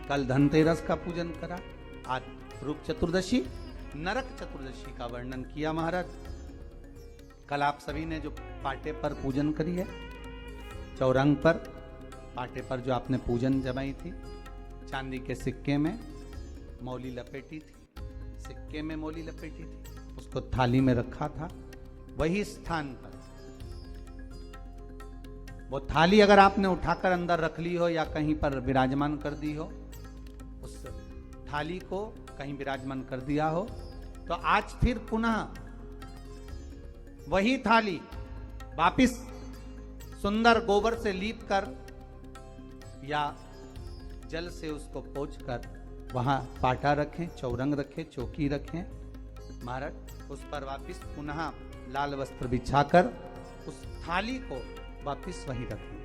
कल धनतेरस का पूजन करा, आज रूप चतुर्दशी, नरक चतुर्दशी का वर्णन किया महाराज। कल आप सभी ने जो पाटे पर पूजन करी है, चौरंग पर पाटे पर जो आपने पूजन जमाई थी, चांदी के सिक्के में मौली लपेटी थी, सिक्के में मौली लपेटी थी, उसको थाली में रखा था। वही स्थान पर वो थाली अगर आपने उठाकर अंदर रख ली हो या कहीं पर विराजमान कर दी हो, उस थाली को कहीं विराजमान कर दिया हो, तो आज फिर पुनः वही थाली वापिस सुंदर गोबर से लीप कर या जल से उसको पोंछ कर वहां पाटा रखें, चौरंग रखें, चौकी रखें महाराज। उस पर वापिस पुनः लाल वस्त्र बिछाकर उस थाली को वापिस वहीं रखें।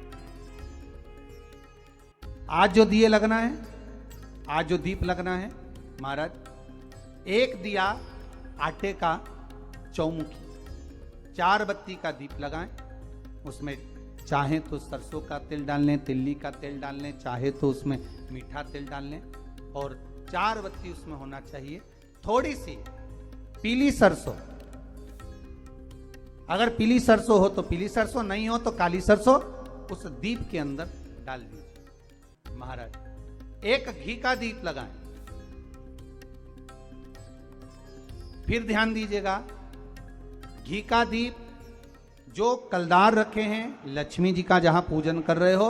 आज जो दिए लगना है, आज जो दीप लगना है महाराज, एक दिया आटे का चौमुखी, 4 बत्ती का दीप लगाएं। उसमें चाहे तो सरसों का तेल डाल लें, तिल्ली का तेल डाल लें, चाहे तो उसमें मीठा तेल डाल लें, और 4 बत्ती उसमें होना चाहिए। थोड़ी सी पीली सरसों, अगर पीली सरसों हो तो पीली सरसों, नहीं हो तो काली सरसों उस दीप के अंदर डाल दीजिए महाराज। एक घी का दीप लगाएं। फिर ध्यान दीजिएगा, घी का दीप जो कलदार रखे हैं, लक्ष्मी जी का जहां पूजन कर रहे हो,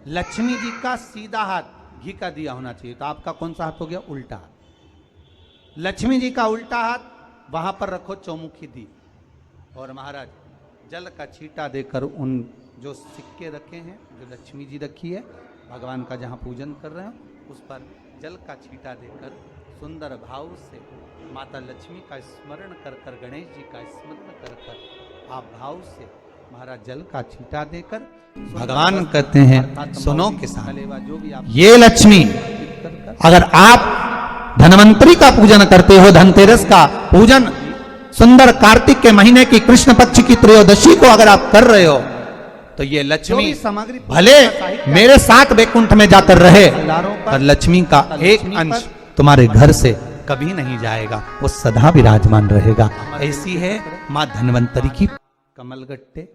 लक्ष्मी जी का सीधा हाथ घी का दिया होना चाहिए। तो आपका कौन सा हाथ हो गया? उल्टा हाथ। लक्ष्मी जी का उल्टा हाथ वहां पर रखो चौमुखी दीप, और महाराज जल का छींटा देकर उन जो सिक्के रखे हैं, जो लक्ष्मी जी रखी है, भगवान का जहां पूजन कर रहे हो, उस पर जल का छींटा देकर सुंदर भाव से माता लक्ष्मी का स्मरण कर कर, गणेश जी का स्मरण कर कर आप भाव से महाराज जल का छींटा देकर, भगवान कहते हैं सुनो किसान, जो भी आप ये लक्ष्मी, अगर आप धनवंतरी का पूजन करते हो, धनतेरस का पूजन सुंदर कार्तिक के महीने की कृष्ण पक्ष की त्रयोदशी को अगर आप कर रहे हो, तो ये लक्ष्मी सामग्री भले मेरे साथ वैकुंठ में जाकर रहे, पर लक्ष्मी का एक अंश तुम्हारे घर से कभी नहीं जाएगा, वो सदा विराजमान रहेगा। ऐसी है मां धनवंतरी की कमलगट्टे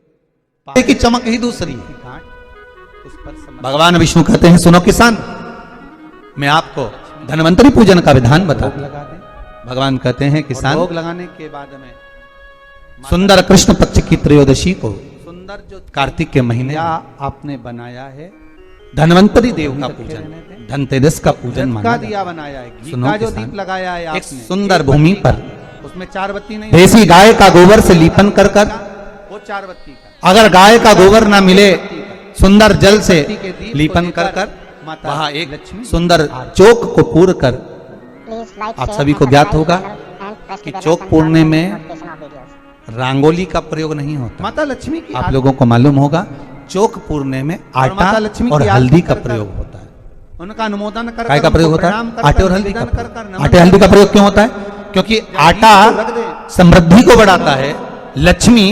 की चमक ही दूसरी है। भगवान विष्णु कहते हैं सुनो किसान, मैं आपको धनवंतरी पूजन का विधान बता दूं। भगवान कहते हैं किसान, भोग लगाने के बाद में सुंदर कृष्ण पक्ष की त्रयोदशी को, सुंदर जो कार्तिक के महीने आपने बनाया है धनवंतरी देव का पूजन, धनतेरस का पूजन माना दिया बनाया है। घी का जो दीप लगाया है आपने, एक सुंदर भूमि पर, उसमें 4 बत्ती नहीं, देसी गाय का गोबर से लीपन कर कर वो 4 बत्ती का, अगर गाय का गोबर ना मिले, सुंदर जल से लीपन कर कर वहां एक सुंदर चौक को पूर कर, आप सभी को ज्ञात होगा कि चौक पूरने में रंगोली का प्रयोग नहीं होता। माता लक्ष्मी की आप लोगों को मालूम होगा, चौक पूरने में आटा और हल्दी का प्रयोग होता है। उनका अनुमोदन कर काय का प्रयोग होता है? आटे और हल्दी का। आटे हल्दी का प्रयोग क्यों होता है? क्योंकि आटा समृद्धि को बढ़ाता है, लक्ष्मी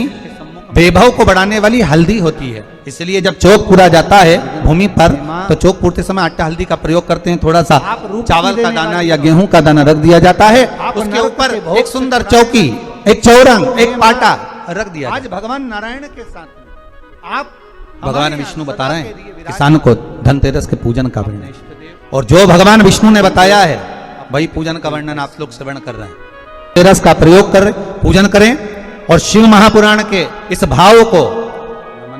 वैभव को बढ़ाने वाली हल्दी होती है। इसलिए जब चौक पूरा जाता है भूमि पर, तो चौक पूरते समय आटा हल्दी का प्रयोग करते हैं। थोड़ा सा चावल का दाना या गेहूं का दाना रख दिया जाता है, उसके ऊपर एक सुंदर चौकी, एक चौरंग, एक पाटा रख दिया। आज भगवान नारायण के साथ आप भगवान विष्णु बता रहे हैं किसान को धनतेरस के पूजन का वर्णन, और जो भगवान विष्णु ने बताया है वही पूजन का वर्णन आप लोग श्रवण कर रहे हैं। धनतेरस का प्रयोग कर पूजन करें, और शिव महापुराण के इस भाव को,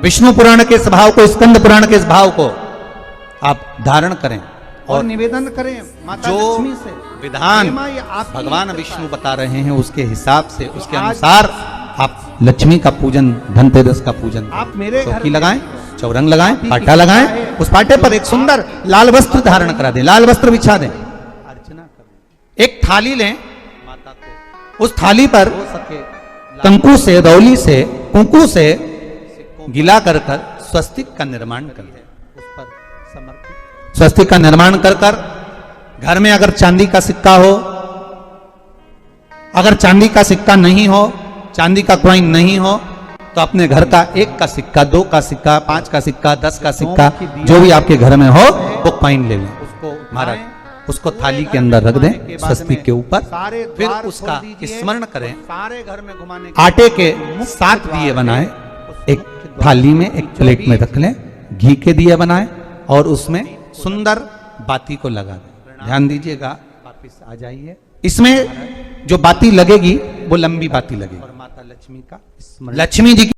विष्णु पुराण के इस भाव को, स्कंद पुराण के इस भाव को आप धारण करें और निवेदन करें माता लक्ष्मी से। विधान भगवान विष्णु बता रहे हैं, उसके हिसाब से, उसके अनुसार आप लक्ष्मी का पूजन, धनतेरस का पूजन, आप मेरे चौकी लगाएं, चौरंग लगाएं, पाटा लगाएं, उस पाटे पर एक सुंदर लाल वस्त्र धारण करा दें, लाल वस्त्र बिछा दें, अर्चना करें। एक थाली लें माता को, उस थाली पर कंकु से, रौली से, कुंकू से गिला कर कर स्वस्तिक का निर्माण कर दें। उस पर समर्पित स्वस्तिक का निर्माण कर कर, घर में अगर चांदी का सिक्का हो, अगर चांदी का सिक्का नहीं हो, चांदी का कॉइन नहीं हो, तो अपने घर का 1 का सिक्का, 2 का सिक्का, 5 का सिक्का, 10 का सिक्का, जो भी आपके घर में हो वो कॉइन ले लें, उसको महाराज उसको थाली के अंदर रख दें स्वस्तिक के ऊपर, फिर उसका स्मरण करें। सारे घर में घुमाने आटे के 7 दिए बनाएं, एक थाली में एक प्लेट में रख लें, घी के दिए बनाएं और उसमें सुंदर बाती को लगा दें। ध्यान दीजिएगा, वापिस आ जाइए। इसमें जो बाती लगेगी वो लंबी बाती लगेगी और माता लक्ष्मी का स्मरण, लक्ष्मी जी